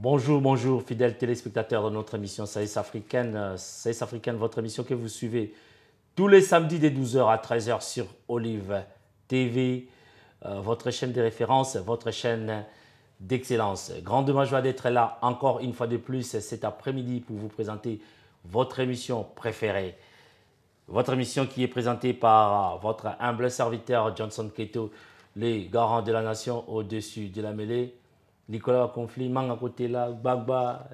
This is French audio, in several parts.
Bonjour, bonjour, fidèles téléspectateurs de notre émission Saïs Africaine. Saïs Africaine, votre émission que vous suivez tous les samedis de 12 h à 13 h sur Olive TV, votre chaîne de référence, votre chaîne d'excellence. Grande ma joie d'être là encore une fois de plus cet après-midi pour vous présenter votre émission préférée. Votre émission qui est présentée par votre humble serviteur Johnson Keto, les garants de la nation au-dessus de la mêlée. Nicolas Conflit, Manga Kotela, Bagba,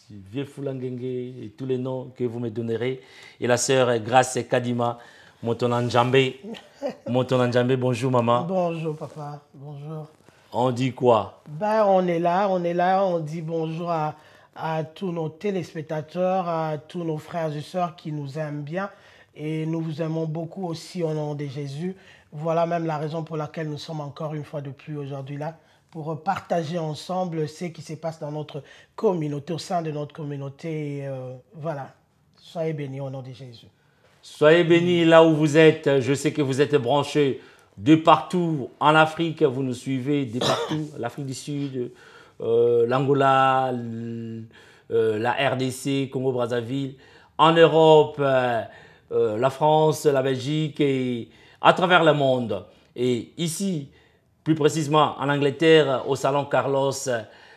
Vieux Fulangenge et tous les noms que vous me donnerez. Et la sœur Grace Kadima, Motonanjambe. Motonanjambe, bonjour maman. Bonjour papa, bonjour. On dit quoi? Ben, on est là, on dit bonjour à tous nos téléspectateurs, à tous nos frères et sœurs qui nous aiment bien. Et nous vous aimons beaucoup aussi au nom de Jésus. Voilà même la raison pour laquelle nous sommes encore une fois de plus aujourd'hui là, pour partager ensemble ce qui se passe dans notre communauté, au sein de notre communauté. Et, voilà, soyez bénis au nom de Jésus. Soyez bénis là où vous êtes. Je sais que vous êtes branchés de partout en Afrique. Vous nous suivez de partout. L'Afrique du Sud, l'Angola, la RDC, Congo-Brazzaville. En Europe, la France, la Belgique et à travers le monde. Et ici, plus précisément en Angleterre, au Salon Carlos,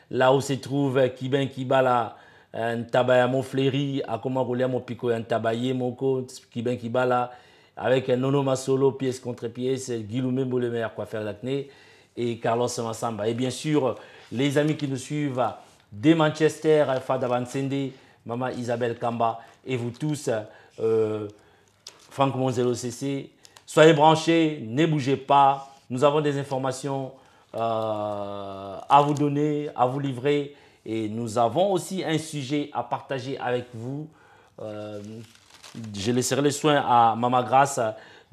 là où se trouve Kiben Kibala, un tabac mon fléri, à comment rouler mon pico, un tabaye mon côte, Kiben Kibala, avec un Nono Masolo, pièce contre pièce, Guiloumé Boulemer, coiffeur d'acné, et Carlos Massamba. Et bien sûr, les amis qui nous suivent de Manchester, Fada Bansende, Maman Isabelle Kamba, et vous tous, Franck Monzelo CC, soyez branchés, ne bougez pas. Nous avons des informations à vous donner, à vous livrer. Et nous avons aussi un sujet à partager avec vous. Je laisserai le soin à Maman Grace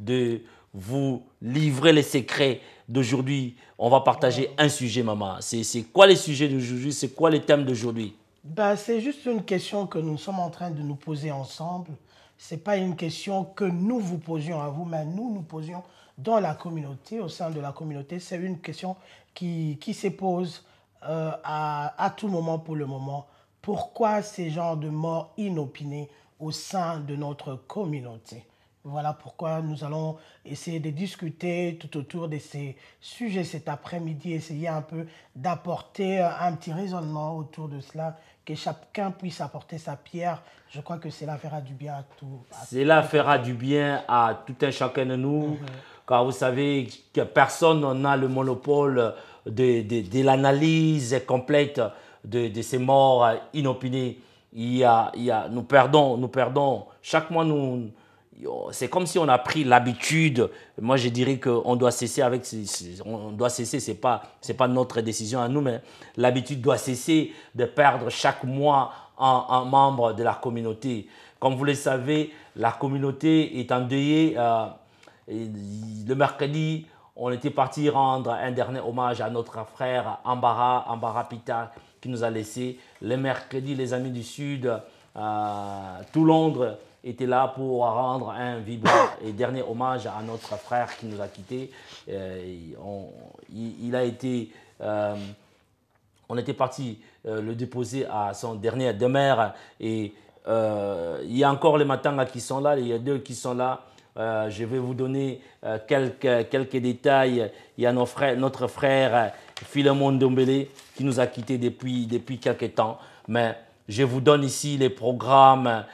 de vous livrer les secrets d'aujourd'hui. On va partager un sujet, maman. C'est quoi les sujets d'aujourd'hui? C'est quoi les thèmes d'aujourd'hui? Ben, c'est juste une question que nous sommes en train de nous poser ensemble. Ce n'est pas une question que nous vous posions à vous, mais nous posions dans la communauté, au sein de la communauté. C'est une question qui se pose à tout moment pour le moment. Pourquoi ces genres de morts inopinées au sein de notre communauté? Voilà pourquoi nous allons essayer de discuter tout autour de ces sujets cet après-midi, essayer un peu d'apporter un petit raisonnement autour de cela, que chacun puisse apporter sa pierre. Je crois que cela fera du bien à tout. Cela fera du bien à tout un chacun de nous, car vous savez que personne n'a le monopole de l'analyse complète de ces morts inopinées. Nous perdons, chaque mois c'est comme si on a pris l'habitude. Moi, je dirais qu'on doit cesser avec. On doit cesser. C'est pas notre décision à nous, mais l'habitude doit cesser de perdre chaque mois un membre de la communauté. Comme vous le savez, la communauté est endeuillée. Le mercredi, on était parti rendre un dernier hommage à notre frère Ambara Pita, qui nous a laissé. Le mercredi, les amis du Sud, tout Londres était là pour rendre un vibrant et dernier hommage à notre frère qui nous a quittés. Il a été, on était parti le déposer à son dernier demeure et il y a encore les Matanga qui sont là, il y a deux qui sont là. Je vais vous donner quelques détails. Il y a notre frère Philemon Dombele qui nous a quittés depuis quelques temps. Mais je vous donne ici les programmes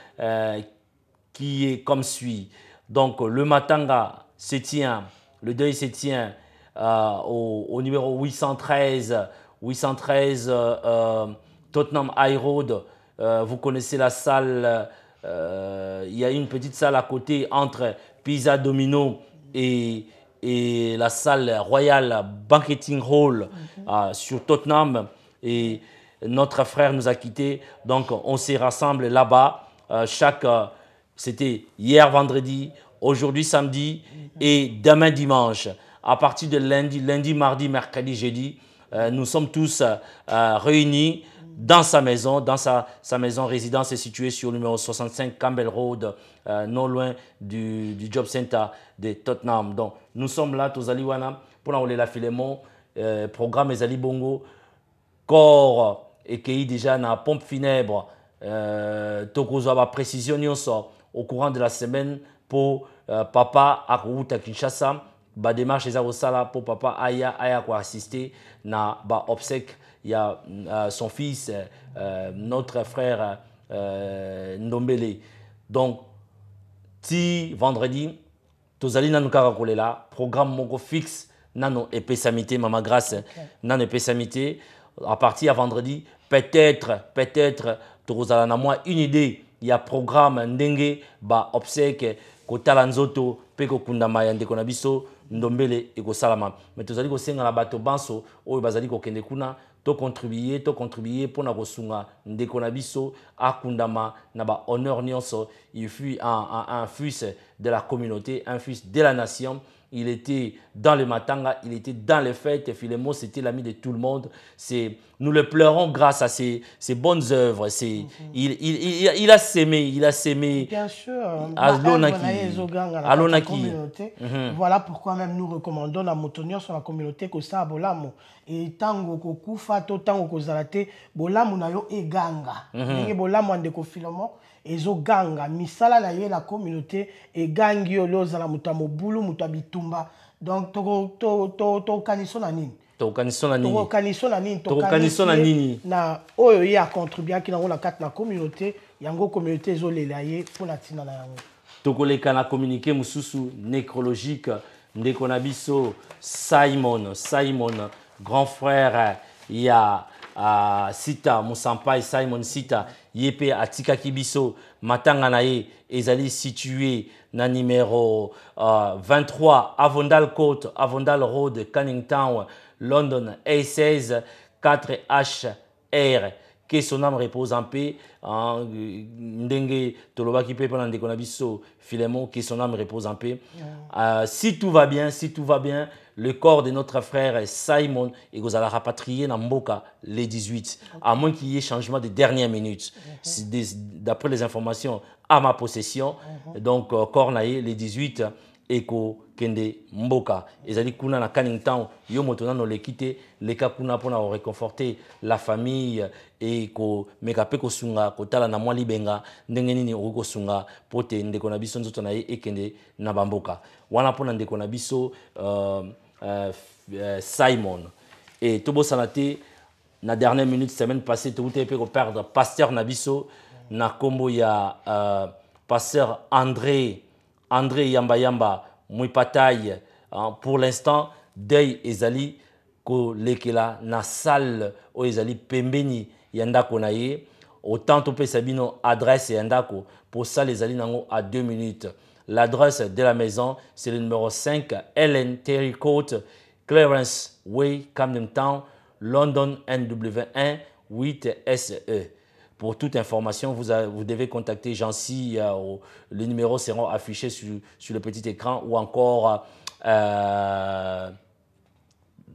qui est comme suit. Donc, le Matanga se tient, le deuil se tient au numéro 813 Tottenham High Road. Vous connaissez la salle, il y a une petite salle à côté entre Pizza Domino et la salle Royal Banqueting Hall sur Tottenham. Et notre frère nous a quittés, donc on se rassemble là-bas c'était hier vendredi, aujourd'hui samedi et demain dimanche. À partir de lundi, mardi, mercredi, jeudi, nous sommes tous réunis dans sa maison. Dans sa maison résidence est située sur le numéro 65 Campbell Road, non loin du Job Center de Tottenham. Donc, nous sommes là, tous Aliwana, pour la Philemon, programme Ezali Bongo, corps et qui déjà na pompe funèbre tokozwa ba précision nyonso au courant de la semaine pour papa akuta Kinshasa ba démarche eza kosala pour papa aya ko assister na ba obsèque il y a son fils notre frère Ndombele. Donc ti vendredi tozali nanu kaka kolela programme moko fixe nano epesamité mama grâce nano epesamité à partir à vendredi peut-être tokozala na moi une idée il y a programme ndenge ba obsèque kotala nzoto pe kokundama ya ndeko na biso Ndombele ekosalama mais tozali kosenga na bato banso oyo bazali kokende kuna to contribuer pour na kosunga ndeko na biso akundama na ba honneur nyonso il fut un fils de la communauté, un fils de la nation. Il était dans le matanga, il était dans les fêtes. Philémon, c'était l'ami de tout le monde. Nous le pleurons grâce à ses bonnes œuvres. Il a sémé. Bien sûr, à la communauté. Voilà pourquoi même nous recommandons la motonnière sur la communauté que ça bolamo. Et tango kokufa to tango kozalate bolamo na yo eganga. Ndenge bolamo andeko Philémon ezo ganga misala na ye la communauté et gangi yo lozala mutamo bulu mutabitumba. Donc to kaniso na nini? To kaniso na nini na oyo ya contribuer ki na la carte na communauté yango communauté zo lelaye pour la tina na yango. Tokoleka na communiqué mususu nécrologique ndeko na biso Simon grand frère il y a Sita Moussampai Simon Sita Yepe Atika Kibiso Matanga Nae ezali situé na numéro 23 Avondale Court Avondale Road Canning Town London A16 4HR que son âme repose en paix ndenge tolobaki pe pendant ndeko na biso Philémon que son âme repose en paix. Si tout va bien le corps de notre frère Simon et vous allez rapatrier dans Mboka les 18 à moins qu'il y ait changement de dernière minute d'après les informations à ma possession. Donc corps naé les 18 eko kende Mboka ezali kuna na Canning Town yo motona no lekite leka kuna pona réconforter la famille et ko mekape ko sunga ko tala na mwa libenga ndenge nini ko sunga pote ndeko na biso nzoto na ye ekende na bamboka wana pona ndeko na biso Simon et tobo sanate na dernière minute semaine passée to pe ko perdre pasteur na biso na kombo ya pasteur André Yamba Mouipataï. Pour l'instant, Dei Ezali ko lekela na salle o Ezali pembeni yandako na ye. Autant to pe sabino adresse yandako pour ça les ali nango à 2 minutes. L'adresse de la maison c'est le numéro 5 Ellen Terry Court Clarence Way Camden Town London NW1 8SE. Pour toute information, vous devez contacter Jancy. Les numéros seront affichés sur le petit écran ou encore,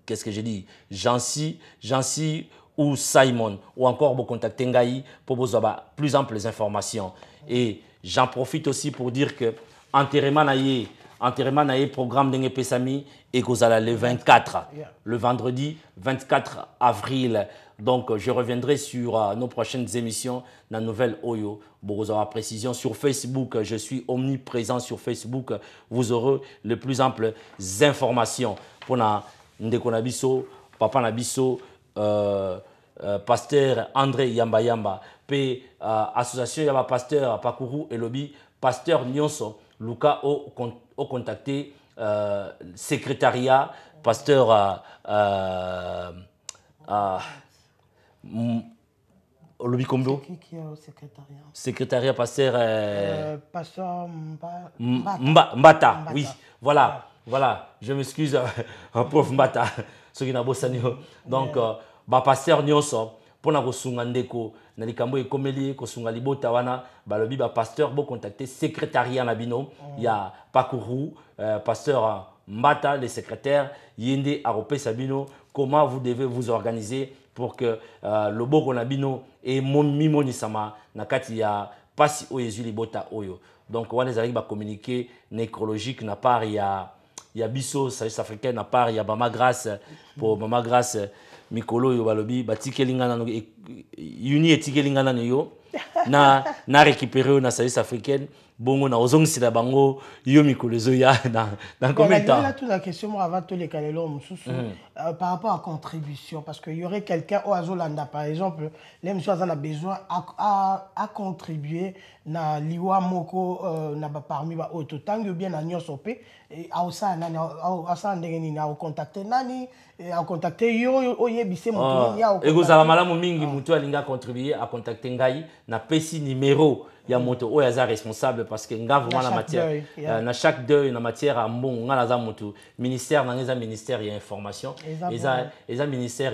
qu'est-ce que j'ai dit? Jancy ou Simon. Ou encore, vous contactez Ngaï pour vous avoir plus amples informations. Et j'en profite aussi pour dire que enterrement naïe programme d'Enge Pesami et Kozala le 24, le vendredi 24 avril. Donc, je reviendrai sur nos prochaines émissions dans la nouvelle Oyo. Vous aurez précision sur Facebook. Je suis omniprésent sur Facebook. Vous aurez les plus amples informations. Pour Ndeko Nabiso, Papa Nabiso, Pasteur André Yamba, P association Yaba Pasteur Pakuru et Lobby, Pasteur Nyonso, Luka au contacté, secrétariat, Pasteur Lobby Combo. Qui est au secrétariat? Secrétariat, pasteur. Pasteur Mbata. Oui, voilà. Je m'excuse, prof Mbata. Ce qui n'a pas donc, pasteur Nyonso, pour na kosunga ndeko, na likambo ekomeli, kosunga libota wana, balobi pasteur, bo contacter secrétariat na bino, ya Pakuru, pasteur Mbata, le secrétaire, Yende Arope Sabino, comment vous devez vous organiser pour que le Boko Nabino et Mimoni Sama Nakati ya Pasi Oyezu Libota Oyo. Donc, on les arrive à communiquer nécrologique, n'a pas, il y a il y a biso sagesse africaine à part il y a Mama Grâce pour Mama Grâce mikolo yo balobi batikelinga nano uni etikelinga nano yo na récupérer na sagesse africaine bongo na ozongisila bango yo mikolo zoya dans combien de temps? Là toute la question avant tous les calelons par rapport à contribution parce qu'il y aurait quelqu'un au Azolanda par exemple les monsieur a besoin à contribuer na liwa moko na parmi ba auto tango bien na nyonso pe a osa nani a sa ndenge ni na contacter nani a contacter yo oyebise moto ya ego zala malamu mingi mutu alinga contribuer à contacter ngai na pesi numéro ya moto oyo aza responsable parce que nga vraiment la matière na chaque deuil na matière à mbongo nga naza moto ministère na ngeza ministère ya information eza ministère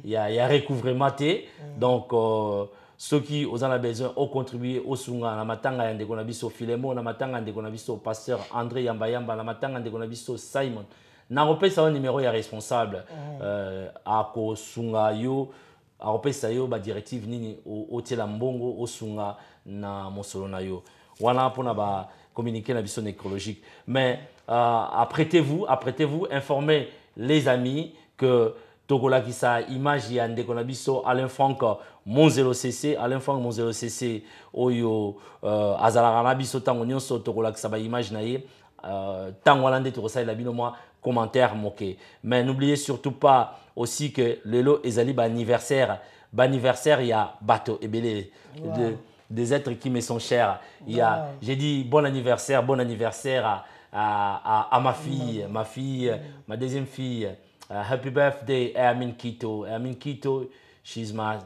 ya recouvrement te donc ceux qui ont besoin ont contribué au sunga na matanga ya ndeko na biso Filemon na matanga ndeko na biso pasteur André Yamba na matanga ndeko na biso Simon na repesa un numéro ya responsable a ko sunga yo a repesa yo ba directive nini o tela mbongo o sunga na mosolo na yo wana pona ba communiquer la vision écologique mais apprêtez-vous informez les amis que Togola qui sa image ya ndeko na biso Alain Franck Monzelo CC oyo azala na biso tango nyonso Togola qui sa ba image na ye tango lande to sa la bino moi commentaire moqué mais n'oubliez surtout pas aussi que lelo ezali ba anniversaire il y a bateau et belé des êtres qui me sont chers. Il y a, j'ai dit bon anniversaire à ma fille, ma deuxième fille. Happy birthday, Ermin Kito. Ermin Kito, she's my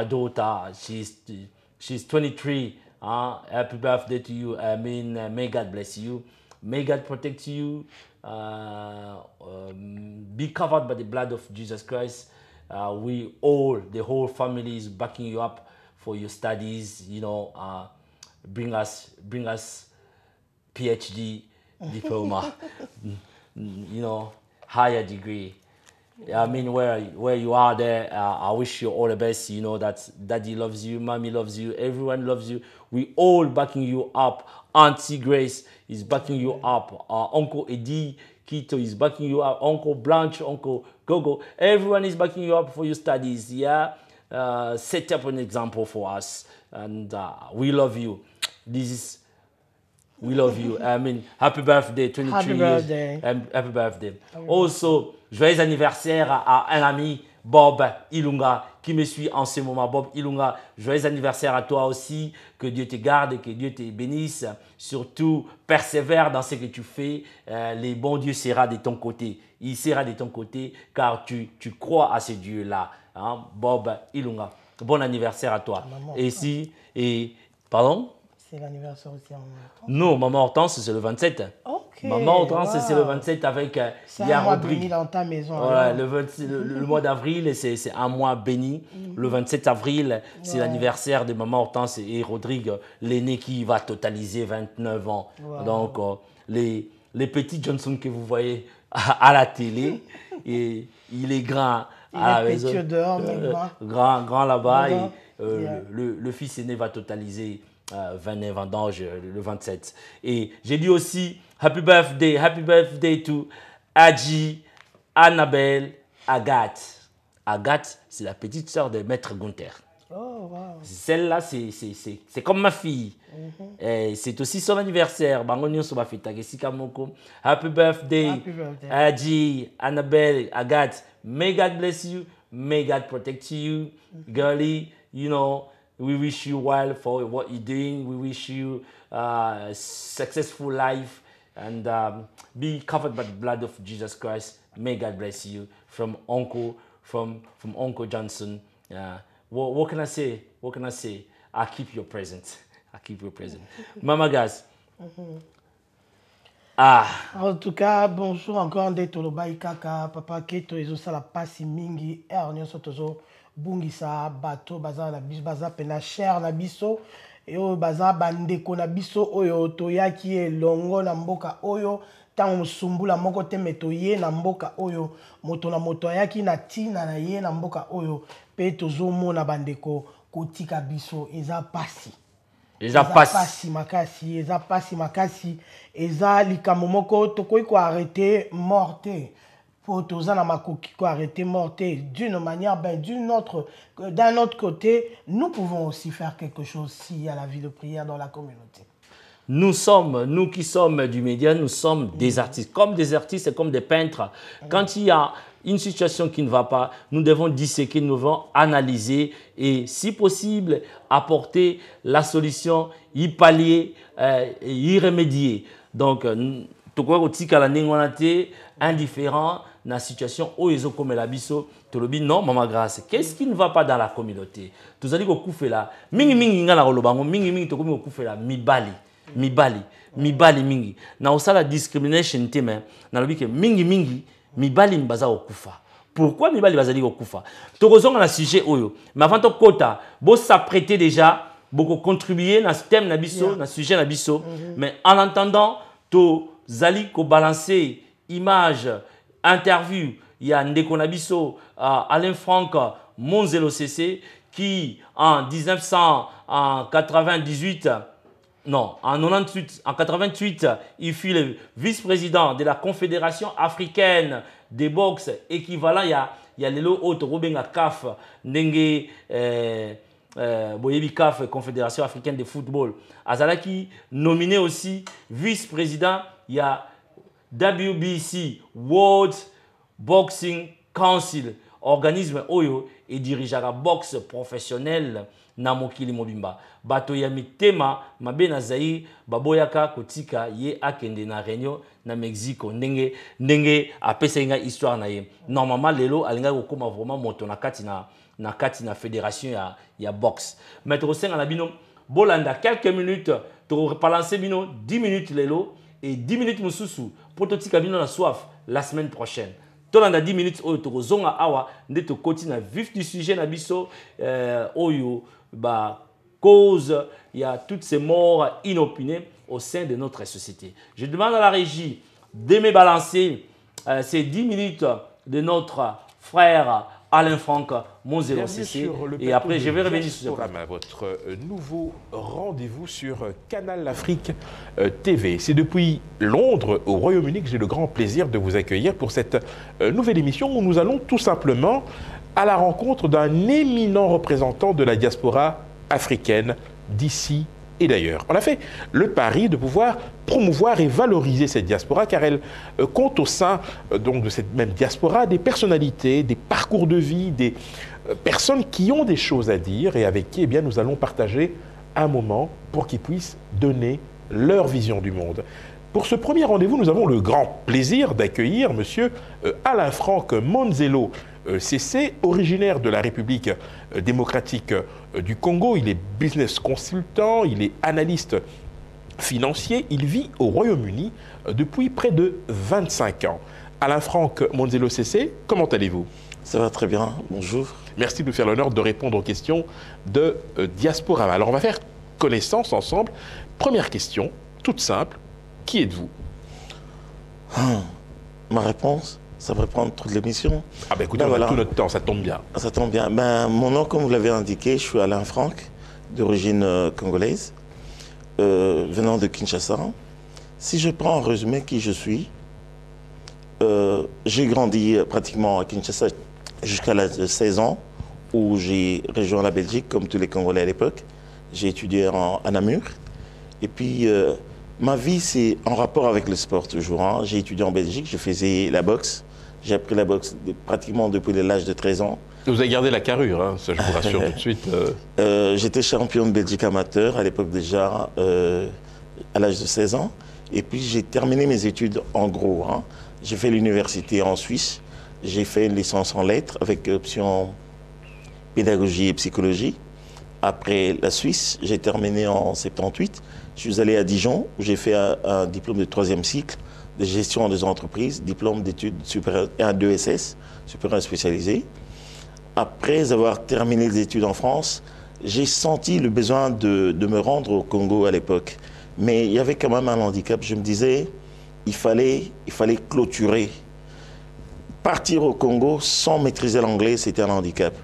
daughter. She's 23. Happy birthday to you, Ermin. May God bless you. May God protect you. Be covered by the blood of Jesus Christ. The whole family is backing you up for your studies, you know, bring us PhD diploma, you know, higher degree. I mean, where you are there, I wish you all the best. You know that Daddy loves you, Mommy loves you, everyone loves you. We all backing you up. Auntie Grace is backing you up. Uncle Eddie Kito is backing you up. Uncle Blanche, Uncle Gogo, everyone is backing you up for your studies. Yeah. Set up an example for us, and we love you. We love you. I mean, happy birthday, 23 happy birthday. Happy birthday. Also, joyeux anniversaire à un ami, Bob Ilunga, qui me suit en ce moment. Bob Ilunga, joyeux anniversaire à toi aussi. Que Dieu te garde, que Dieu te bénisse. Surtout, persévère dans ce que tu fais. Le bon Dieu sera de ton côté. Il sera de ton côté car tu crois à ce Dieu-là. Hein, Bob Ilunga, bon anniversaire à toi. Pardon? C'est l'anniversaire aussi à Maman Hortense? Non, Maman Hortense, c'est le 27. Ok. Maman Hortense, c'est le 27 avec un mois béni dans ta maison. Voilà, le mois d'avril, c'est un mois béni. Le 27 avril, c'est l'anniversaire de Maman Hortense et Rodrigue, l'aîné qui va totaliser 29 ans. Donc, les petits Johnson que vous voyez à la télé, et il est grand. Dehors, grand là-bas. Le fils aîné va totaliser 29 ans d'âge le 27. Et j'ai dit aussi happy birthday to Adji, Annabelle, Agathe. Agathe, c'est la petite sœur de Maître Gunther. Oh, wow. Celle-là, c'est comme ma fille. C'est aussi son anniversaire. Happy birthday, Adji, Annabelle, Agathe. May God bless you. May God protect you. Girlie, you know, we wish you well for what you're doing. We wish you a successful life and be covered by the blood of Jesus Christ. May God bless you. From Uncle Johnson. What can I say? I keep your present. Mama Gaz. En tout cas, bonjour encore de Tolobai Kaka, Papa Keto, et ça la passe mingi, et sotozo bungisa bato baza na bis baza pena cher na biso et o baza bandeko na biso oyo toyaki elongo na mboka oyo tango sumbula moko te metoye na mboka oyo moto na moto ayaki na tina na ye na mboka oyo pe tozomona bandeko kotika biso eza pasi eza pasi makasi, eza pasi makasi, eza likambo moko tokoki ko arrêter morte. Pour tous en makoki ko arrêter morte d'une manière, ben d'un autre côté, nous pouvons aussi faire quelque chose s'il y a la vie de prière dans la communauté. Nous qui sommes du média, nous sommes des artistes. Comme des artistes et comme des peintres. Quand il y a une situation qui ne va pas, nous devons disséquer, nous devons analyser et, si possible, apporter la solution, y pallier, y remédier. Donc, tout quoi indifférent dans la situation où ils ont comme la biso, tu le dis non, maman grâce. Qu'est-ce qui ne va pas dans la communauté? Tu as dit que tu là, mingi ngala rolobango, mingi to comme tu là, mibali mingi. Na osala discrimination tema, na lobi que mingi mibali mbaza okufa. Pourquoi mibali bazali okufa? Tokozonga na sujet oyo. Mais avant to kota, bo s'apprêter déjà, beaucoup contribuer dans ce thème na biso, na sujet na biso, mais en entendant to zali ko balancer image, interview, il y a Ndeko Nabiso, Alain Franck Monzelo CC, qui en 1998, non, en 88, il fut le vice-président de la Confédération africaine des boxe équivalent. Il y a les lots autres, Robin CAF, Ndenge, Boyebi CAF, Confédération africaine de football. Azalaki, nominé aussi vice-président, il y a WBC, World Boxing Council, organisme oyo et dirige la boxe professionnelle na mokili mobimba. Bato ya mitema mabe na zai baboyaka kotika ye akende na réunion na Mexico ndenge apesa nga histoire na ye. Normalement lelo alinga kokoma vraiment moto na kati na fédération ya boxe. Mais to senga na bino bolanda quelques minutes to rebalancer bino 10 minutes lelo et 10 minutes mususu pour to tika bino na soif la semaine prochaine. Tolanda 10 minutes oyo to zonga awa nde to koti na vif du sujet na biso oyo ba cause il y a toutes ces morts inopinées au sein de notre société. Je demande à la régie de me balancer ces 10 minutes de notre frère Alain Franck Monzelo CC. Et après, je vais revenir sur ce programme. Votre nouveau rendez-vous sur Canal Afrique TV. C'est depuis Londres, au Royaume-Uni, que j'ai le grand plaisir de vous accueillir pour cette nouvelle émission où nous allons tout simplement à la rencontre d'un éminent représentant de la diaspora africaine d'ici et d'ailleurs. On a fait le pari de pouvoir promouvoir et valoriser cette diaspora car elle compte au sein donc, de cette même diaspora des personnalités, des parcours de vie, des personnes qui ont des choses à dire et avec qui eh bien, nous allons partager un moment pour qu'ils puissent donner leur vision du monde. Pour ce premier rendez-vous, nous avons le grand plaisir d'accueillir M. Alain Franck Monzelo CC, originaire de la République démocratique du Congo. Il est business consultant, il est analyste financier. Il vit au Royaume-Uni depuis près de 25 ans. Alain Franck Monzelo CC, comment allez-vous? Ça va très bien, bonjour. Merci de nous faire l'honneur de répondre aux questions de Diaspora. Alors on va faire connaissance ensemble. Première question, toute simple. Qui êtes-vous? Ma réponse, ça va prendre toute l'émission. Ah ben écoutez, on a tout notre temps, ça tombe bien. Ça tombe bien. Ben, mon nom, comme vous l'avez indiqué, je suis Alain Franck, d'origine congolaise, venant de Kinshasa. Si je prends en résumé qui je suis, j'ai grandi pratiquement à Kinshasa jusqu'à l'âge de 16 ans, où j'ai rejoint la Belgique, comme tous les Congolais à l'époque. J'ai étudié à Namur. Et puis, ma vie, c'est en rapport avec le sport toujours. Hein. J'ai étudié en Belgique, je faisais la boxe. J'ai appris la boxe pratiquement depuis l'âge de 13 ans. Vous avez gardé la carrure, hein, ça je vous rassure tout de suite. J'étais champion de Belgique amateur à l'époque déjà, à l'âge de 16 ans. Et puis j'ai terminé mes études en gros. Hein. J'ai fait l'université en Suisse. J'ai fait une licence en lettres avec option pédagogie et psychologie. Après la Suisse, j'ai terminé en 78. Je suis allé à Dijon où j'ai fait un diplôme de 3e cycle de gestion des entreprises, diplôme d'études supérieures, un 2SS, supérieur spécialisé. Après avoir terminé les études en France, j'ai senti le besoin de me rendre au Congo à l'époque. Mais il y avait quand même un handicap. Je me disais, il fallait clôturer. Partir au Congo sans maîtriser l'anglais, c'était un handicap.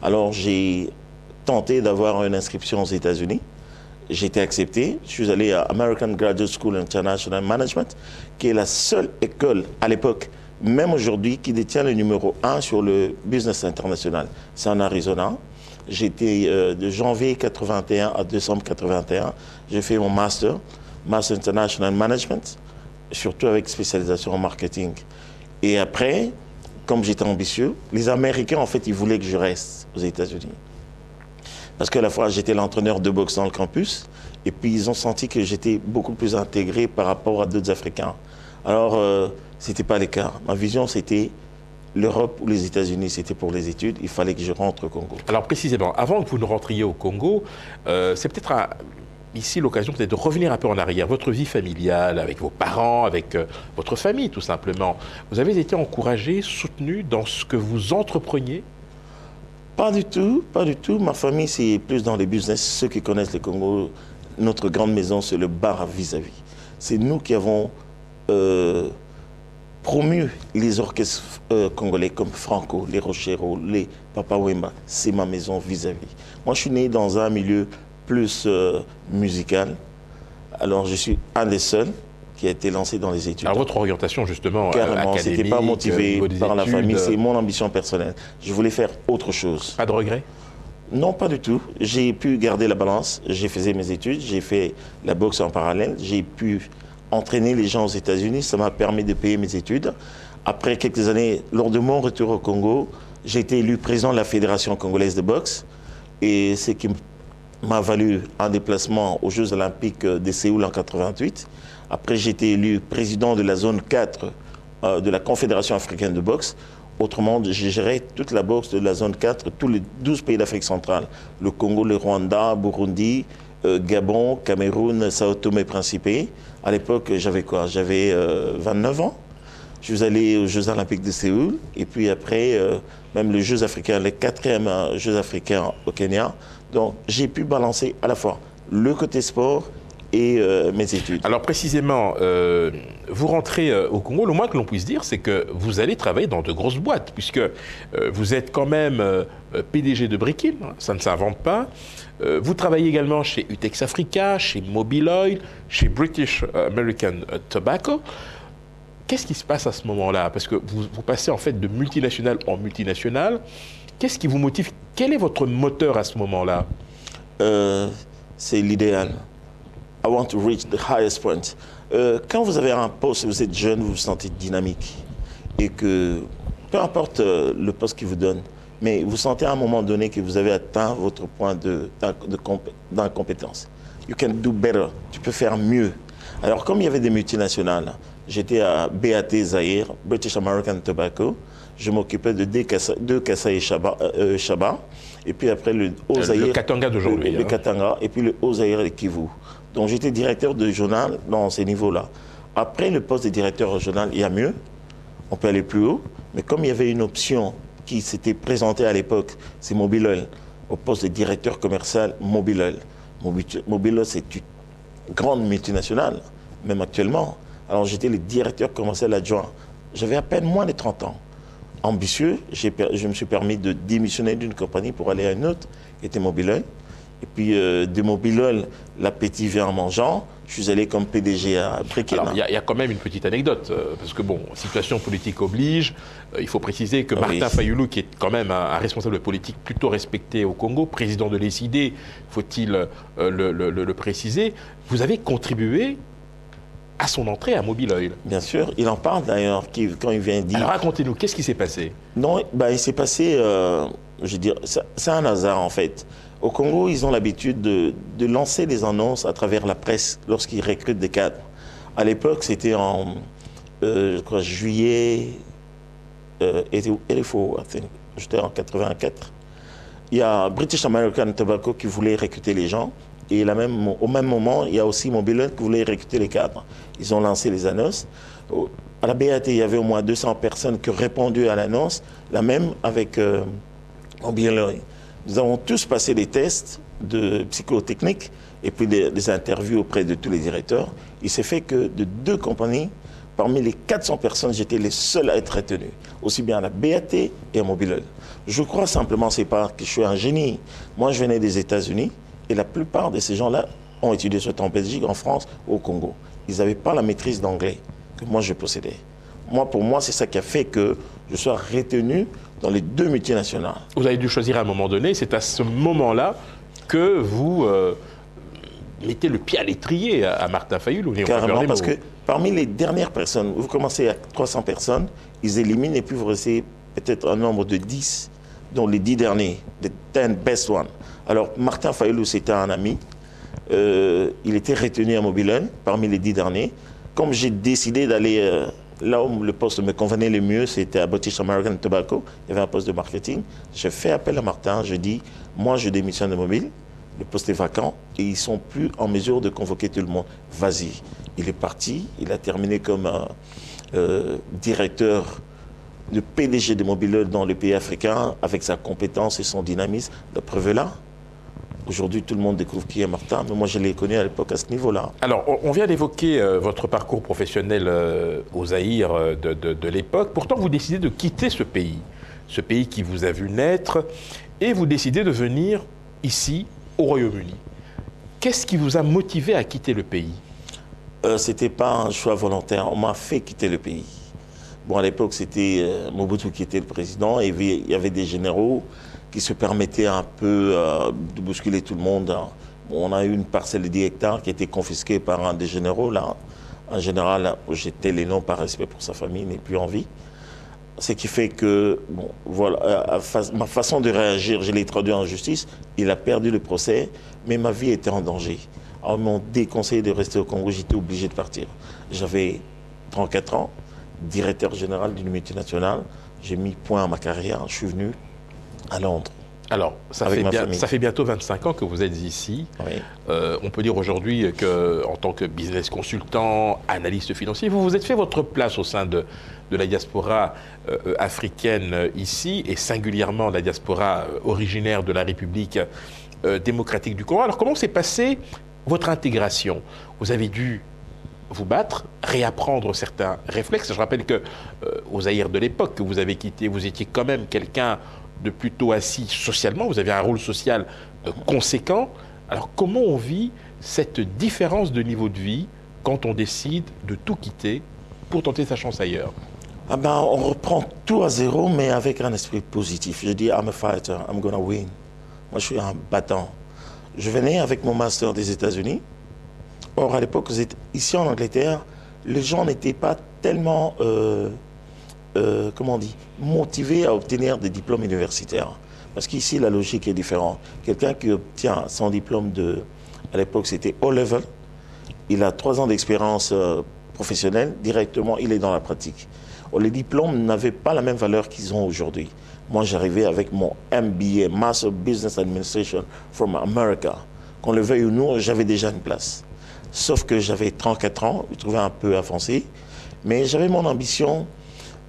Alors j'ai tenté d'avoir une inscription aux États-Unis. j'ai été accepté. Je suis allé à American Graduate School International Management, qui est la seule école à l'époque, même aujourd'hui, qui détient le numéro 1 sur le business international. C'est en Arizona. J'étais de janvier 81 à décembre 81. J'ai fait mon Master International Management, surtout avec spécialisation en marketing. Et après, comme j'étais ambitieux, les Américains, en fait, ils voulaient que je reste aux États-Unis. Parce qu'à la fois, j'étais l'entraîneur de boxe dans le campus, et puis ils ont senti que j'étais beaucoup plus intégré par rapport à d'autres Africains. Alors, ce n'était pas le cas. Ma vision, c'était l'Europe ou les États-Unis, c'était pour les études. Il fallait que je rentre au Congo. Alors, précisément, avant que vous ne rentriez au Congo, c'est peut-être ici l'occasion peut-être de revenir un peu en arrière. Votre vie familiale, avec vos parents, avec votre famille, tout simplement. Vous avez été encouragé, soutenu dans ce que vous entrepreniez? Pas du tout, pas du tout. Ma famille, c'est plus dans les business. Ceux qui connaissent le Congo, notre grande maison, c'est le bar vis-à-vis. C'est nous qui avons promu les orchestres congolais comme Franco, les Rocheros, les Papa Wemba. C'est ma maison vis-à-vis. Moi, je suis né dans un milieu plus musical. Alors, je suis un des seuls qui a été lancé dans les études. Alors, votre orientation, justement, carrément, c'était pas motivé par la famille, c'est mon ambition personnelle. Je voulais faire autre chose. Pas de regret? Non, pas du tout. J'ai pu garder la balance. J'ai fait mes études, j'ai fait la boxe en parallèle. J'ai pu entraîner les gens aux États-Unis. Ça m'a permis de payer mes études. Après quelques années, lors de mon retour au Congo, j'ai été élu président de la Fédération congolaise de boxe. Et ce qui m'a valu un déplacement aux Jeux olympiques de Séoul en 88. Après, j'ai été élu président de la zone 4 de la Confédération africaine de boxe. Autrement, j'ai géré toute la boxe de la zone 4, tous les 12 pays d'Afrique centrale. Le Congo, le Rwanda, Burundi, Gabon, Cameroun, Sao Tomé et Principe. À l'époque, j'avais quoi? J'avais 29 ans. Je suis allé aux Jeux olympiques de Séoul. Et puis après, même les Jeux africains, les 4e Jeux africains au Kenya. Donc, j'ai pu balancer à la fois le côté sport et mes études. Alors précisément, vous rentrez au Congo, le moins que l'on puisse dire, c'est que vous allez travailler dans de grosses boîtes, puisque vous êtes quand même PDG de Brickell, ça ne s'invente pas. Vous travaillez également chez Utex Africa, chez Mobil Oil, chez British American Tobacco. Qu'est-ce qui se passe à ce moment-là? Parce que vous passez en fait de multinationale en multinationale. Qu'est-ce qui vous motive? Quel est votre moteur à ce moment-là? C'est l'idéal. I want to reach the highest point. Quand vous avez un poste, vous êtes jeune, vous vous sentez dynamique. Et que, peu importe le poste qu'ils vous donnent, mais vous sentez à un moment donné que vous avez atteint votre point d'incompétence. You can do better. Tu peux faire mieux. Alors, comme il y avait des multinationales, j'étais à BAT Zaïre, British American Tobacco. Je m'occupais de deux Kasaï Chaba. Et puis après, le Haut-Zaïre. Le Katanga d'aujourd'hui. Le Katanga. Et puis le Haut-Zaïre et Kivu. Donc j'étais directeur de journal dans ces niveaux-là. Après le poste de directeur régional, il y a mieux, on peut aller plus haut, mais comme il y avait une option qui s'était présentée à l'époque, c'est Mobil Oil, au poste de directeur commercial Mobil Oil. Mobil Oil, c'est une grande multinationale, même actuellement. Alors j'étais le directeur commercial adjoint. J'avais à peine moins de 30 ans. Ambitieux, je me suis permis de démissionner d'une compagnie pour aller à une autre, qui était Mobil Oil. Et puis, de Mobil Oil, l'appétit vient en mangeant. Je suis allé comme PDG à Brickell. Alors, il y a quand même une petite anecdote, parce que, bon, situation politique oblige. Il faut préciser que Martin Fayulu, qui est quand même un responsable politique plutôt respecté au Congo, président de l'ECID, faut-il le préciser, vous avez contribué à son entrée à Mobil Oil. Bien sûr, il en parle d'ailleurs quand il vient dire... Alors, racontez-nous, qu'est-ce qui s'est passé? Non, il s'est passé, je veux dire, c'est un hasard en fait. Au Congo, ils ont l'habitude de lancer des annonces à travers la presse lorsqu'ils recrutent des cadres. À l'époque, c'était en je crois, juillet 84, j'étais en 84. Il y a British American Tobacco qui voulait recruter les gens. Et au même moment, il y a aussi Mobil Oil qui voulait recruter les cadres. Ils ont lancé les annonces. À la BAT, il y avait au moins 200 personnes qui ont répondu à l'annonce. La même avec Mobil Oil. Nous avons tous passé des tests de psychotechnique et puis des interviews auprès de tous les directeurs. Il s'est fait que de 2 compagnies, parmi les 400 personnes, j'étais les seuls à être retenu, aussi bien à la BAT et à Mobil Oil. Je crois simplement, c'est pas que je suis un génie. Moi, je venais des États-Unis et la plupart de ces gens-là ont étudié soit en Belgique, en France, au Congo. Ils n'avaient pas la maîtrise d'anglais que moi je possédais. Pour moi, c'est ça qui a fait que je sois retenu dans les 2 multinationales. Vous avez dû choisir à un moment donné, c'est à ce moment-là que vous mettez le pied à l'étrier à Martin Fayulu. Carrément, parce que parmi les dernières personnes, vous commencez à 300 personnes, ils éliminent et puis vous restez peut-être un nombre de 10, dont les 10 derniers, les 10 best ones. Alors, Martin Fayulu, c'était un ami. Il était retenu à Mobilon parmi les 10 derniers. Comme j'ai décidé d'aller là où le poste me convenait le mieux, c'était à British American Tobacco. Il y avait un poste de marketing. J'ai fait appel à Martin. Je dis, moi, je démissionne de Mobile. Le poste est vacant et ils ne sont plus en mesure de convoquer tout le monde. Vas-y. Il est parti. Il a terminé comme directeur de PDG de Mobile dans les pays africains avec sa compétence et son dynamisme. La preuve est là. Aujourd'hui, tout le monde découvre qui est Martin, mais moi, je l'ai connu à l'époque à ce niveau-là. Alors, on vient d'évoquer votre parcours professionnel au Zaïre de l'époque. Pourtant, vous décidez de quitter ce pays qui vous a vu naître, et vous décidez de venir ici, au Royaume-Uni. Qu'est-ce qui vous a motivé à quitter le pays? Ce n'était pas un choix volontaire. On m'a fait quitter le pays. Bon, à l'époque, c'était Mobutu qui était le président, et il y avait des généraux qui se permettaient un peu de bousculer tout le monde. Bon, on a eu une parcelle de 10 hectares qui a été confisquée par un des généraux, là. Un général, j'étais les noms par respect pour sa famille, n'est plus en vie. Ce qui fait que, bon, voilà, ma façon de réagir, je l'ai traduit en justice. Il a perdu le procès, mais ma vie était en danger. Alors, ils m'ont déconseillé de rester au Congo, j'étais obligé de partir. J'avais 34 ans, directeur général d'une multinationale. J'ai mis point à ma carrière, je suis venu à Londres. Alors, ça fait bientôt 25 ans que vous êtes ici. Oui. On peut dire aujourd'hui qu'en tant que business consultant, analyste financier, vous vous êtes fait votre place au sein de la diaspora africaine ici, et singulièrement la diaspora originaire de la République démocratique du Congo. Alors, comment s'est passée votre intégration? Vous avez dû vous battre, réapprendre certains réflexes. Je rappelle qu'au Zaïre de l'époque que vous avez quitté, vous étiez quand même quelqu'un de plutôt assis socialement, vous avez un rôle social conséquent. Alors comment on vit cette différence de niveau de vie quand on décide de tout quitter pour tenter sa chance ailleurs? Ah ben, on reprend tout à zéro, mais avec un esprit positif. Je dis, I'm a fighter, I'm gonna win. Moi, je suis un battant. Je venais avec mon master des États-Unis. Or, à l'époque, ici en Angleterre, les gens n'étaient pas tellement comment on dit, motivé à obtenir des diplômes universitaires. Parce qu'ici, la logique est différente. Quelqu'un qui obtient son diplôme à l'époque, c'était O-Level, il a 3 ans d'expérience professionnelle, directement, il est dans la pratique. Les diplômes n'avaient pas la même valeur qu'ils ont aujourd'hui. Moi, j'arrivais avec mon MBA, Master of Business Administration from America. Qu'on le veuille ou non, j'avais déjà une place. Sauf que j'avais 34 ans, je trouvais un peu avancé, mais j'avais mon ambition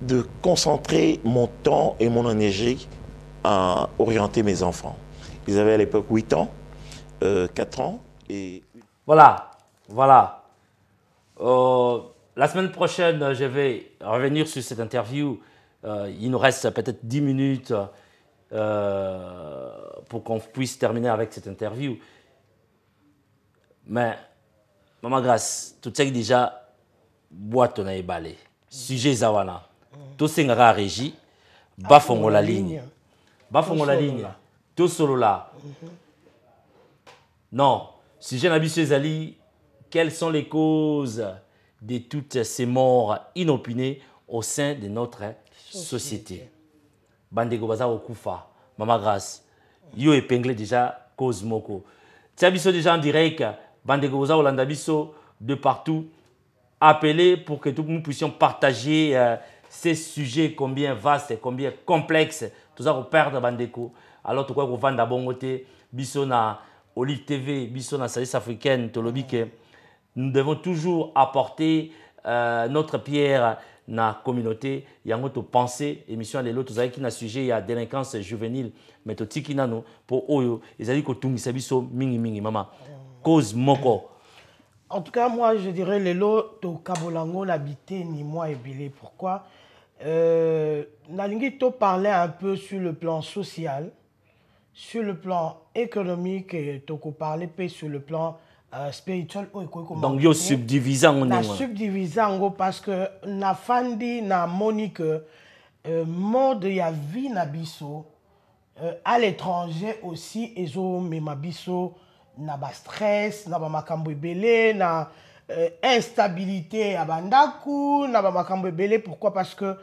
de concentrer mon temps et mon énergie à orienter mes enfants. Ils avaient à l'époque 8 ans, 4 ans et... Voilà. La semaine prochaine, je vais revenir sur cette interview. Il nous reste peut-être 10 minutes pour qu'on puisse terminer avec cette interview. Mais, Maman Grace, tout ça déjà, boîte on a éballé. Sujet Zawana. Tout ce ngara régie, bafongo la ligne. Bafongo la ligne. Tout solo là. Non. Sujet Nabissé Zali, quelles sont les causes de toutes ces morts inopinées au sein de notre société? Bandego Baza Okufa, Mama Grace, yo épinglé déjà cause moko. Tiabiso déjà en direct, Bandego Baza Olandabiso de partout, appelé pour que nous puissions partager ces sujets combien vastes et combien complexes. Tout ça, on perd Bandeko. Alors, tout quoi qu'on vend d'abord, biso na Olive TV, biso na Service africaine, Tolobike. Nous devons toujours apporter notre pierre dans la communauté. Il y a notre pensée, émission à l'autre, vous savez qu'il y a un sujet, il y a délinquance juvénile, mais tout ce qui est pour Oyo, ils ont dit que tout le monde mingi, maman. Cause moko. En tout cas, moi, je dirais les lots de Kabolango n'habitaient ni moi et Billy. Pourquoi? Nalingito parlait un peu sur le plan social, sur le plan économique, et Toko parlait sur le plan spirituel. Donc, yo subdivisant. Na subdivisant parce que na fandi na monique mode ya vie na biso à l'étranger aussi ezo mema biso na ba stress na ba makambo ebele na instabilité ya bandaku na ba makambo ebele. Pourquoi? Parce que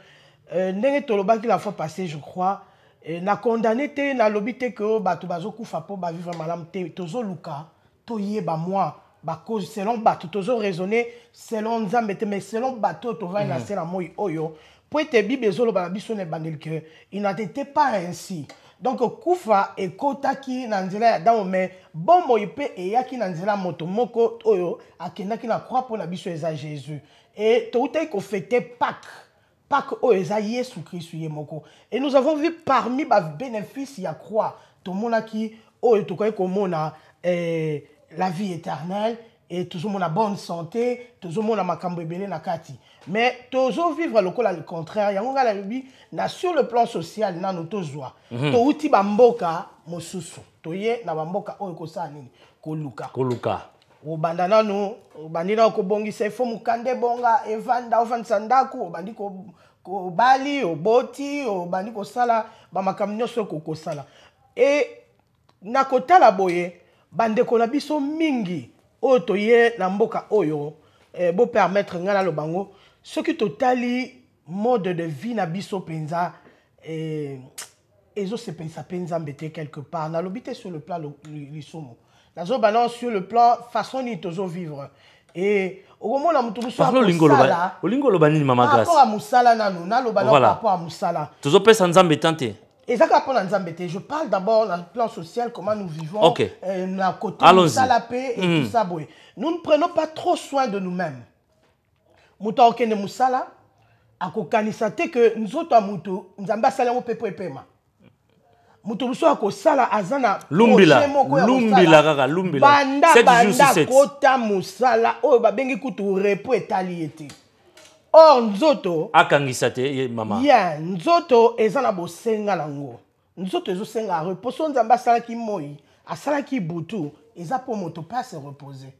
ndenge tolobaki la fois passée, je crois, na condamné te na lobité que bato bazokufa po ba vivre malamu te tozo luka to yeba moi ba cause selon bato tozo raisonner selon nzambe te mais selon bato to va na sena moi oyo po ete bible ezoloba na biso na bandeli que il n'était pas ainsi. Donc kufa ekotaki na nzela ya damu mais bombo ipe eyaki na nzela moto moko oyo akendaki na croix po na biso eza Jésus et to utai ko fêter Pâques oyo eza Yesu Christ yemoko. Et nous avons vu parmi ba bénéfices ya croix to monaki oyo to koyi komona la vie éternelle et toujours mon bonne santé, toujours mon makambo ebele na kati. Mais toujours vivre le contraire. Yango ngala bibi na sur le plan social na no tozwa. To uti bamboka mosusu. To ye na bamboka oyo ko sa nini? Ko luka. O bandana no, o bandina ko bongisa ifo mukande bonga evanda ofanda ndaku, o bandi ko bali, o boti, o bandi ko sala ba makambo nyonso ko sala. Et na kotala boye bandeko na biso mingi oyo toye na mboka oyo bo permettre ngana lo bango ce qui totali mode de vie na biso penza ezo se pensa mbete quelque part na lobité sur le plan lisomo nazo balance sur le plan façon ni tozo vivre et au moment où nous sommes olingo lo banini mama grâce rapport à musala nanu na lo balance rapport à musala tozo pesa nzambe tante. Et ça, je parle d'abord dans le plan social, comment nous vivons, la côté Moussalapé et tout ça. Nous ne prenons pas trop soin de nous-mêmes. Mouta okene Moussala, à kokanisate que nous autres, nous avons salé au pepe pema. Moutou Mousso à Kosala, Azana, Lumbila, Banda, Kota Moussala, oh, babengi kutu repo etaliete. Or, nzoto akangisate mama. Yeah, nzoto ezana bosenga nango. Nzoto ezosenga reposo nzamba salaki moi, asalaki butu, eza po moto pas se reposer.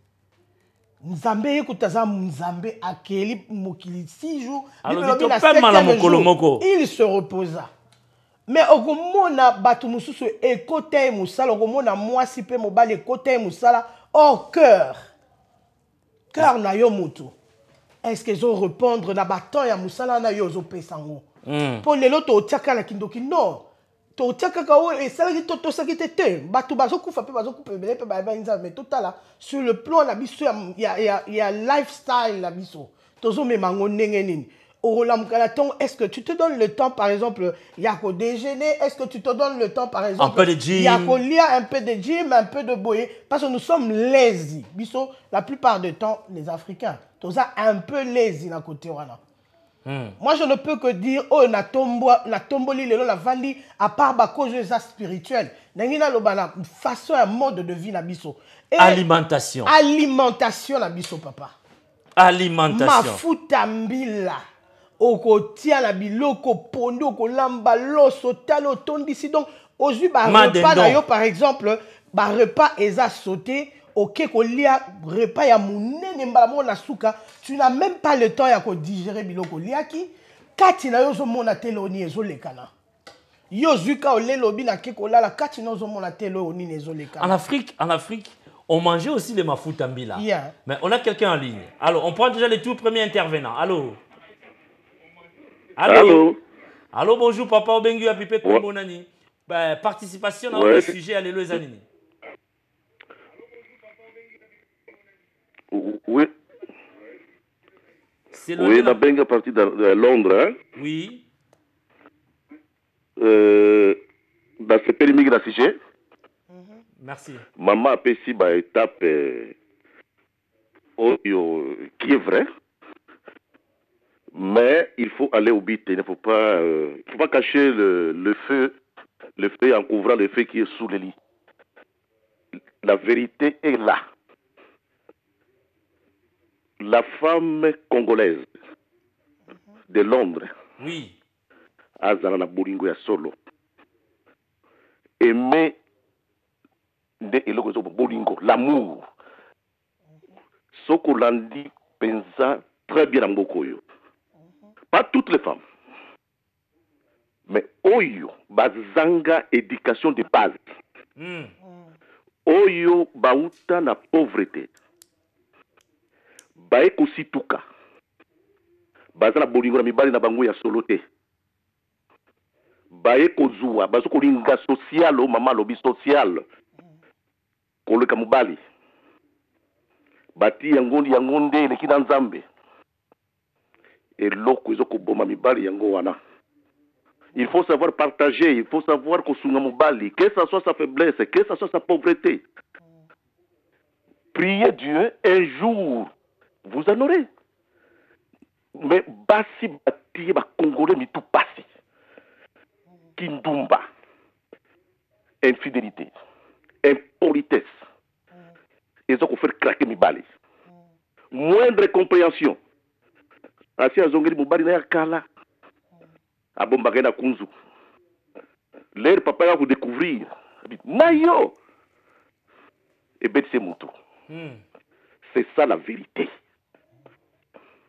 Nzambe ekutaza nzambe akeli mokili 6 jours, il se reposa. Mais okomona batu mususu ekote musala, okomona mwasi pe mobali ekote musala, or cœur na yo mutu. Est-ce qu'ils ont répondre na baton ya musala na yo zo pesango pour lelo to tiaka la kindoki non to tiaka ka o et ça to sakite te batu bazokufa pe bazokupa bele pe ba nza mais totala sur le plan la biso ya lifestyle la biso tozo memango ndenge nini est-ce que tu te donnes le temps, par exemple, il y a qu'au déjeuner, est-ce que tu te donnes le temps, par exemple, un peu de gym, il y a qu'au lire un peu de gym, un peu de boyer, parce que nous sommes lazy. Biso, la plupart du temps, les Africains, tout ça un peu lazy dans côté wana. Moi, je ne peux que dire, oh, na tomboli lelo la vandi, à part ba cause spirituelle. Nangina lobana façon un mode de vie na biso. Alimentation. Alimentation na biso papa. Alimentation. Mafuta mbila. Okotia la biloko pondo kolamba loso talo tondisi donc ozu ba repas na yo par exemple ba repas eza sauté OK kolia repas ya munene mbala mona suka tu n'as même pas le temps ya ko digérer biloko liaki kati na yo zo mona teloni ezo lekana yo zuka olelobi na ke kolala kati na zo mona teloni ezo lekana. En Afrique on mangeait aussi les mafuta mbila. Yeah. Mais on a quelqu'un en ligne. Alors on prend déjà les tout premiers intervenants. Allô. Allô. Allô, bonjour, papa Obengu Apipe Kombonani. Participation dans le sujet à l'élo Zanini. Oui. Oui, la Benga partie de Londres. Hein? Oui. Dans ce périmètre de sujet. Merci. Maman a fait ici une étape qui est vraie. Mais il faut aller au but. Il ne faut pas cacher le feu en couvrant le feu qui est sous le lit. La vérité est là. La femme congolaise de Londres, oui, Azana Bolingo ya solo, aimait l'amour. Sokolandi pensa très bien en Bokoyo. Pas toutes les femmes. Mais Oyo, bazanga éducation de base. Oyo, bauta na pauvreté. Baeko situka. Bazala bolingo na mibali na bango ya solote. Baeko zuwa, bazoko linga social, o mama lobi social. Koleka mubali. Bati yango nde lekina nzambe. Eloko ezoko boma mibali yango wana. Il faut savoir partager, il faut savoir kosunga mobali, que ça soit sa faiblesse, que ça soit sa pauvreté. Priez Dieu, un jour, vous en aurez. Mais basi bati ba congolais mi tout passé. Kindumba. Infidélité. Impolitesse. Ils ont fait craquer mibali. Moindre compréhension. Asi azongeli mobali na yakala. Abombake na kunzu. L'air papa va vous découvrir. Nayo. Et bête c'est mon tour. C'est ça la vérité.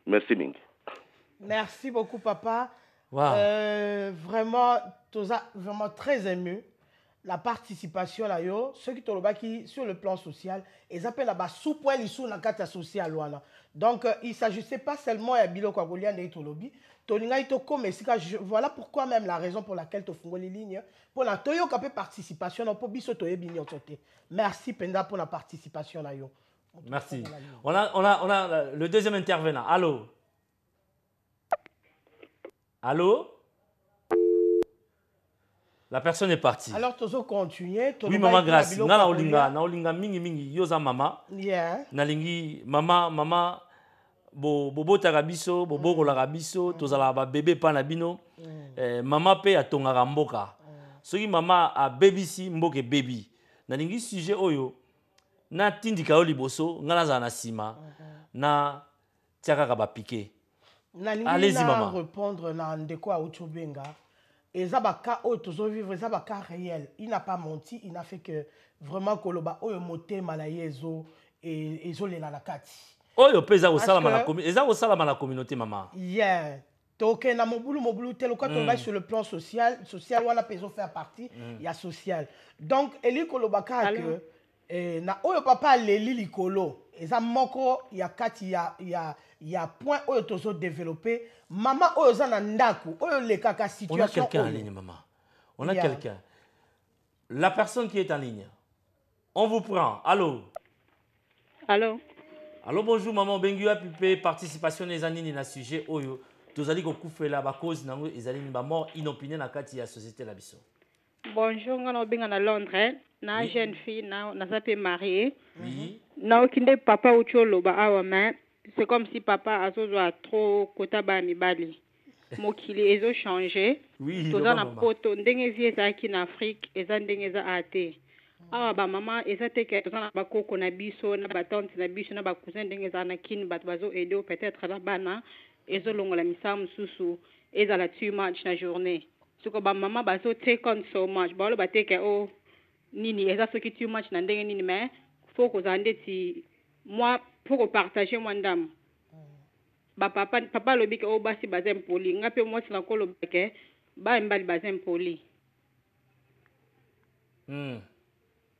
Merci Ming. Merci beaucoup papa. Wow. Vraiment, vraiment très ému. La participation là, yo, ceux qui t'ont qui sur le plan social, ils appellent là-bas sous-poil ils sont dans la carte sociale. Donc, il ne s'agissait pas seulement de Bilo Kwagolian et Tolobi. Voilà pourquoi même la raison pour laquelle tu as les lignes. Pour la Toyo Kapé participation, pour Biso Toye Bignon. Merci Penda pour la participation là. Yo. Merci. On a le deuxième intervenant. Allô? Allô? La personne est partie. Alors, tu as continué. Oui, maman, grâce. Na olinga mingi yoza mama. Yeah. Na lingi mama bobo tarabiso, bobo kolarabiso, tozala ba bébé pa na bino. Mama pe atongaka mboka. Soki mama a baby mboke baby. Na lingi sujet oyo na tindika o liboso ngana za na sima na tiaka ba piqué. Allez-y maman. Répondre na ndeko a Uchobenga. Et ça va vivre ça va réel. Il n'a pas menti, il n'a fait que vraiment koloba oyo moté malayezo et zolé la kati. Oyo pesa au sala na communauté, eza au sala na communauté maman. Yeah. Donc na mobulu tel quand on va sur le plan social wala peso faire partie, il y a social. Donc eli koloba ka que na oyo papa leli likolo, eza moko ya kati ya point oyo tozo développer. Maman oyo za na ndaku, oyo le kaka situation. On a quelqu'un en ligne maman. On a quelqu'un. La personne qui est en ligne. On vous prend. Allô. Allô. Allô, bonjour maman Benguya Pipe, participation des années dans le sujet oyo. Tous allez ko la ba cause nango ezali ba mort inopinée na kati ya société la biso. Bonjour, ngana benga na Londres, na jeune fille na zape mariée. Oui. Na okinde papa ucholo ba awa mais c'est comme si papa a trop kota ba mibali. Mokili ezo changer. Oui. Toza na poto ndenge vie za ki na Afrique eza ndenge za ate. Awa ba mama eza teke toza na ba koko na biso na ba tante na biso na ba cousin ndenge za na kin bat bazo aider peut-être la bana ezo longola misa mususu eza la too much na journée. Soko ba mama bazo take on so much ba lo ba take o nini eza soki too much na ndenge nini mais faut ko zande ti moi pour partager moi ndam ba papa lobi ke o basi bazem poli ngape moi sina ko lo ke ba mbali bazem poli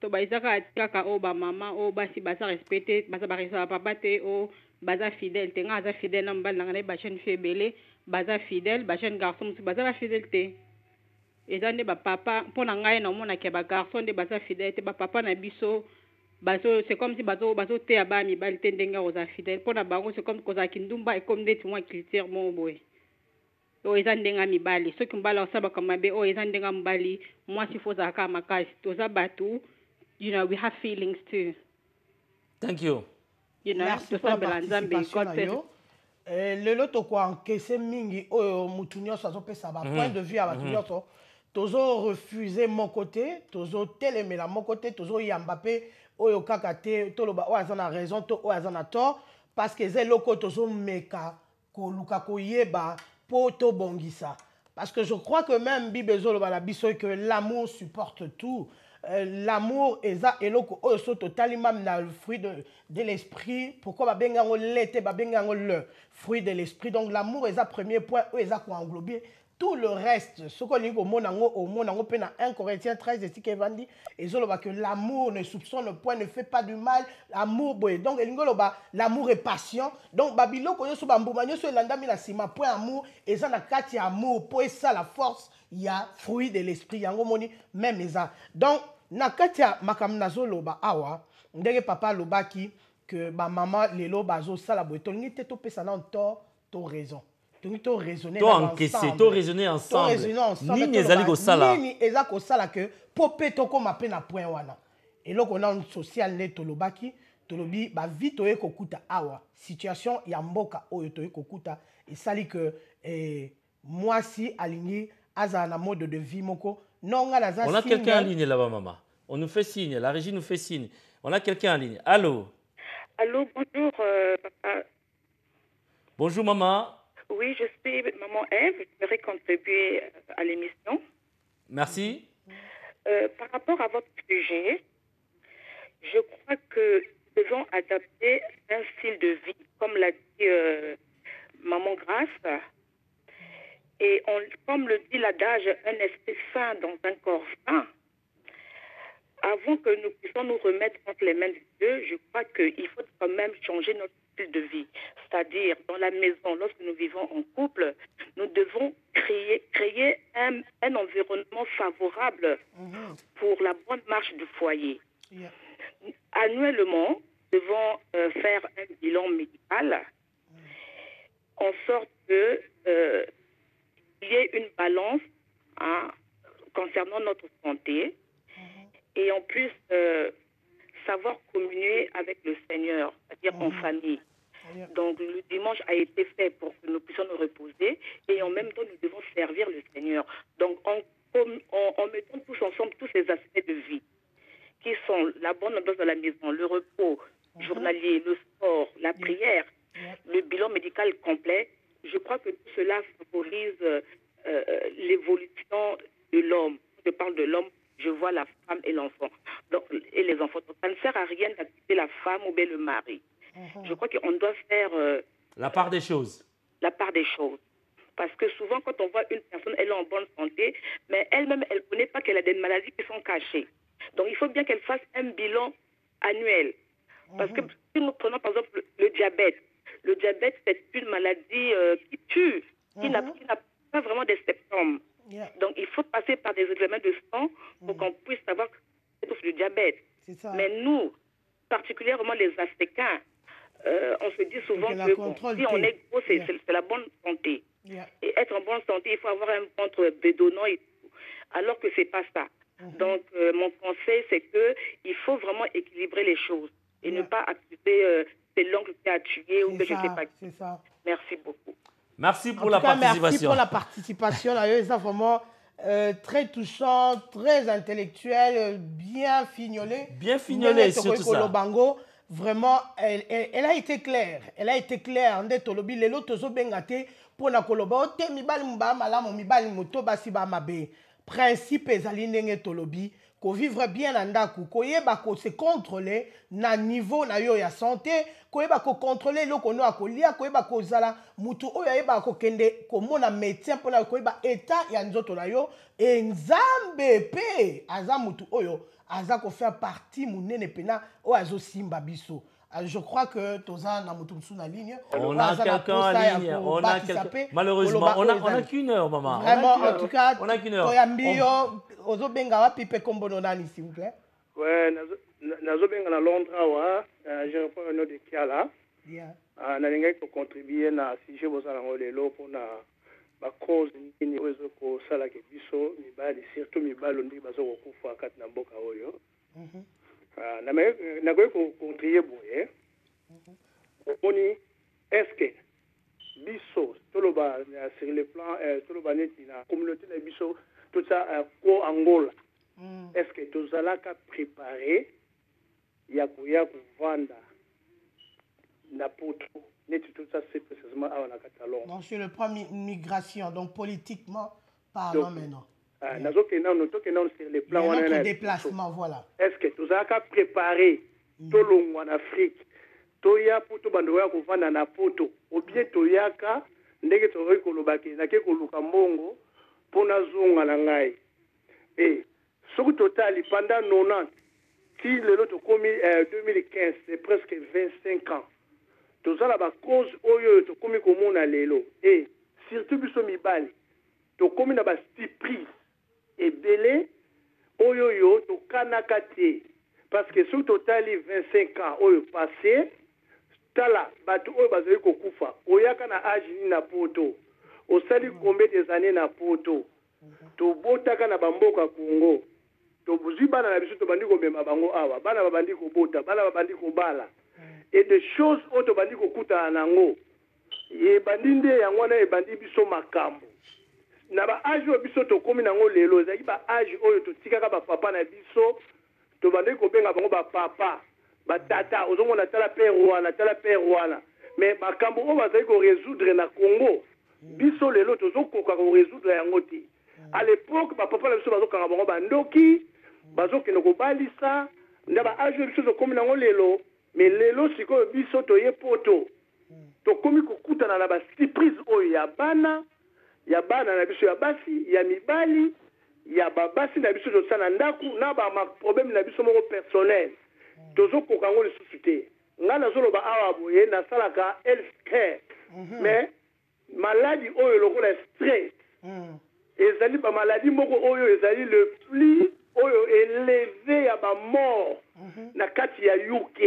to ba izaka kaka o ba mama o basi baza respecter baza ba respecter papa te o baza fidèle te nga za fidèle na mbali na ba jeune fille belé baza fidèle ba jeune garçon baza ba fidèle te ezande ba papa pona ngai na mona ke ba garçon de baza fidèle te ba papa na biso bazo c'est comme si bazo te aba mi bali te ndenga oza fidèle pona bango c'est comme koza kindumba et comme des moi culture mon boy o ezandenga mi bali soki mbala osaba kama be o ezandenga mbali moi si faut zaka makasi toza batu you know we have feelings too. Thank you. You know, merci pour la participation. Le loto quoi encaissé mingi o mutunyo so pesa ba point de vue à batunyo so tozo refuser mon côté tozo télémer la mon côté tozo yambape oyo kaka te toloba o azana raison to o azana tort parce que ze loko tozo meka ko luka ko yeba po to bongisa parce que je crois que même bibezolo bala biso que l'amour supporte tout. l'amour eza eloko oyo so totali même na le fruit de l'esprit pourquoi babengango lete babengango le fruit de l'esprit donc l'amour eza premier point oyo eza koenglober tout le reste ce qu'on dit au monde en 1 Corinthiens 13 et que evandi ezoloba que l'amour ne soupçonne point ne fait pas du mal amour boye donc elingoloba l'amour est patient donc babiloko nyonso bambuma nyonso elandami na sima point amour eza na kati ya amour po esa la force il y a fruit de l'esprit yango moni même eza donc na kati ya makambo nazoloba awa ndenge papa alobaki que bamama lelo bazosala boye tolingi te topesa na tort to raison to raisonner ensemble to raisonner ensemble nini ezali kosala nini eza kosala que po pe tokoma pe na point wana eloko na social ne tolobaki tolobi ba vie toye kokuta awa situation ya mboka oyo toye kokuta esali que mwasi alingi aza na mode de vie moko nonga naza on a quelqu'un en ligne là-bas maman on nous fait signe la régie nous fait signe on a quelqu'un en ligne allô bonjour papa bonjour maman. Oui, je suis maman Ève, je voudrais contribuer à l'émission. Merci. Par rapport à votre sujet, je crois que nous devons adapter un style de vie, comme l'a dit maman Grace. Et comme le dit l'adage, un esprit sain dans un corps sain. Avant que nous puissions nous remettre entre les mains de Dieu, je crois qu'il faut quand même changer notre style de vie. C'est-à-dire, dans la maison, lorsque nous vivons en couple, nous devons créer un environnement favorable pour la bonne marche du foyer. Annuellement, nous devons faire un bilan médical en sorte qu'il y ait une balance concernant notre santé. Et en plus, savoir communier avec le Seigneur, c'est-à-dire en famille. Donc, le dimanche a été fait pour que nous puissions nous reposer et en même temps, nous devons servir le Seigneur. Donc, en mettant tous ensemble tous ces aspects de vie qui sont la bonne ambiance de la maison, le repos journalier, le sport, la prière, le bilan médical complet, je crois que tout cela favorise l'évolution de l'homme. Je parle de l'homme, je vois la femme et l'enfant. Et les enfants. Donc, ça ne sert à rien d'accepter la femme ou bien le mari. Je crois qu'on doit faire... la part des choses. La part des choses. Parce que souvent, quand on voit une personne, elle est en bonne santé, mais elle-même, elle ne connaît pas qu'elle a des maladies qui sont cachées. Donc, il faut bien qu'elle fasse un bilan annuel. Parce que si nous prenons, par exemple, le diabète, c'est une maladie qui tue, qui n'a pas vraiment des symptômes. Donc, il faut passer par des examens de sang pour qu'on puisse savoir que c'est du diabète. Mais nous, particulièrement les Africains, on se dit souvent que si on est gros, c'est la bonne santé. Et être en bonne santé, il faut avoir un ventre bédonnant et tout. Alors que ce n'est pas ça. Donc, mon conseil, c'est qu'il faut vraiment équilibrer les choses et ne pas accuser c'est l'oncle qui a tué ou que je ne sais pas qui. Merci beaucoup. Merci pour la participation. Merci pour la participation. C'est vraiment très touchant, très intellectuel, bien fignolé. Bien fignolé, surtout ça. Vraiment, elle a été claire. Elle a été claire. Ande tolobi lelo tozo bengate pour na koloba ote mibali mba malamu mibali moto basi ba mabe. Principe ezali ndenge tolobi ko vivre bien na ndaku ko yeba ko se contrôler na niveau na yo ya santé ko yeba ko contrôler loko no akolia ko yeba ko zala mutu oyo yeba ko kende ko mona médecin pona ko yeba état ya nzoto na yo e nzambe pe aza mutu oyo aza ko faire partie munene pena o azo simba biso. Je crois que Toza na mutu na ligne. On a quelqu'un en ligne. On a quelqu'un. Malheureusement, on a qu'une heure, maman. Vraiment, en tout cas, on a qu'une heure. Ozo benga wa pipe kombono nani s'il vous plaît. Ouais, nazo benga na Londres wa, je reprends le nom de Kiala. Bien. Na linga ko contribuer na sujet bozala ngolelo pona ba cause ni ozo ko sala ke biso mibali surtout mibali ndi bazo ko kufa kati na mboka oyo. Na ko contribuer boye. Oni est-ce que biso toloba sur le plan toloba neti na communauté na biso tout ça ko Angola. Est-ce que tozala ka préparer ya vanda na poto neti tout ça c'est précisément à la Catalogne. Donc sur le plan migration donc politiquement parlant maintenant. nazokenda sur les plans notre wana déplacement, voilà. est-ce que tozalaka préparé tolongwa en Afrique toya po tobando ya kovanda na poto ou bien toyaka ndenge tozoki kolobaki nake koluka mbongo mpona zonga na ngai soki totali pendant 90 si lelo tokomi 2015 c'est presque 25 ans tozala bacause oyo tokomi komona lelo surtout biso mibali tokomi na basurprise ebele oyo yo tokanaka te parce que soki totali 25 ans oyo passé tala bato oyo bazali kokufa oyaka na age nini na poto osali combien des années na poto tobotaka na bamboka ya Congo tobuzwi bana na biso tobandi komema bango awa bana babandi kobota bana babandi kobala et des choses oyo tobandi kokutana nango ebandi nde yango wana ebandi biso makambo na baage oyo biso tokomi nango lelo ezalaki baage oyo totikaka bapapa na biso tobandi kobenga bango bapapa batata ozomona tala père wana mais makambo oyo bazali korésoudre na Congo biso lelo tozokoka korésoudre yango te à l'époque bapapa na biso bazokanga bango bandoki bazokende kobalisa nda baage oyo biso tokomi nango lelo mais lelo sikoyo biso toye poto tokomi kokutana na basurprise oyo ya bana na biso ya basi ya mibali ya babasi na biso tosala ndaku na baproblème na biso moko personnel tozokoka ngo lisusu te ngai nazoloba awa boye nasalaka healthcare mais maladi oyo lokola stress ezali bamaladi moko oyo ezali le plus oyo élevé ya bamort na kati ya UK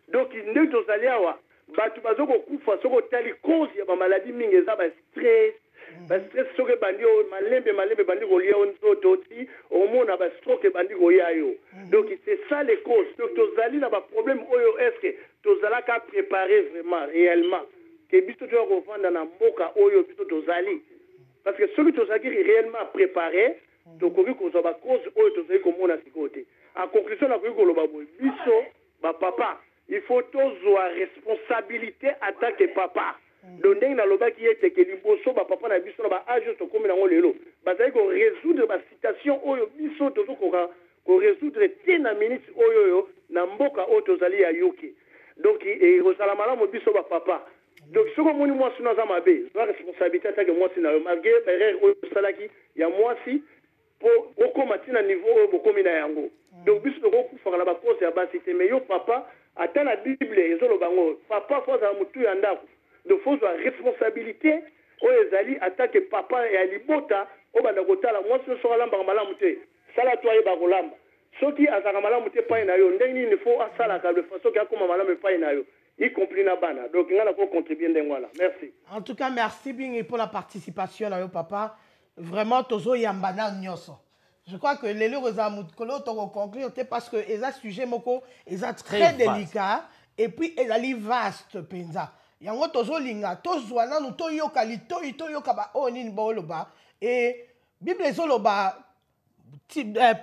donc nde tozali awa bato bazokokufa soki otali cause ya bamaladi mingi eza bastress bastress soki ebandi oyo malembe ebandi kolia yo nzoto ti omona bastroke ebandi koya yo donc c'est ça les causes donc tozali na baproblème oyo estce tozalaka préparer vraiment réellement ke biso toya kovanda na mboka oyo biso tozali parce que soki tozalaki réellement préparé tokoki kozwa bacause oyo tozali komona sikoyo te en conclusion nakoki koloba boye biso bapapa il faut tozwa responsabilité en tant que papa donc ndenge nalobaki ete ke liboso bapapa na biso na baage oyo tokomi nango lelo bazali korésoudre basitation oyo biso tozokoka korésoudre te na minute oyo na mboka oyo tozali ya yuki donc ekozala malamu biso bapapa donc soki omoni mwasi no aza mabe zwa responsabilité atake mwasi na yo malgré baerreur oyo osalaki ya mwasi mpo okóma ntina niveau oyo bokomi na yango donc biso tokokufaka na bakose ya basi te mais yo papa ata na bible ezoloba ngo papa fo azala motu ya ndako donc fozwa responsabilité oyo ezali atake papa ya libota oyo banda kotala mwasi no soki alambaka malamu te sala to ayeba kolamba soki azalaka malamu te epai na yo ndenge nini fo asalaka de façon ke akóma malamu epai na yo y compris na bana donc nga nako contribuer ndenge wana merci en tout cas merci bien pour la participation na yo papa vraiment tozoyambana nyonso. Je crois que les gens ont conclure parce que les sujets moko est très délicat et puis ils sont vaste penza. Yango tozo linga tozo na no to yoka lito ito yoka ba oni boloba et Bible zoloba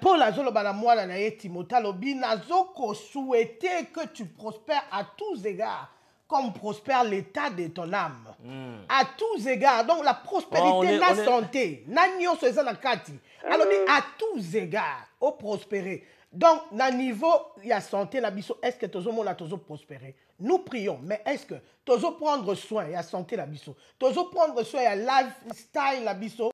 Paul azoloba na mwana na ye Timothée lobi nazoko souhaiter que tu prospères à tous égards comme prospère l'état de ton âme. À tous égards. Donc la prospérité, la santé, alors à tous égards, au prospérer. Donc, na niveau, il y a santé, la biso, est-ce que tous monde a toujours prospéré? Nous prions, mais est-ce que tous prendre soin, il y a santé, la biso, tous prendre soin, il y a lifestyle, la biso,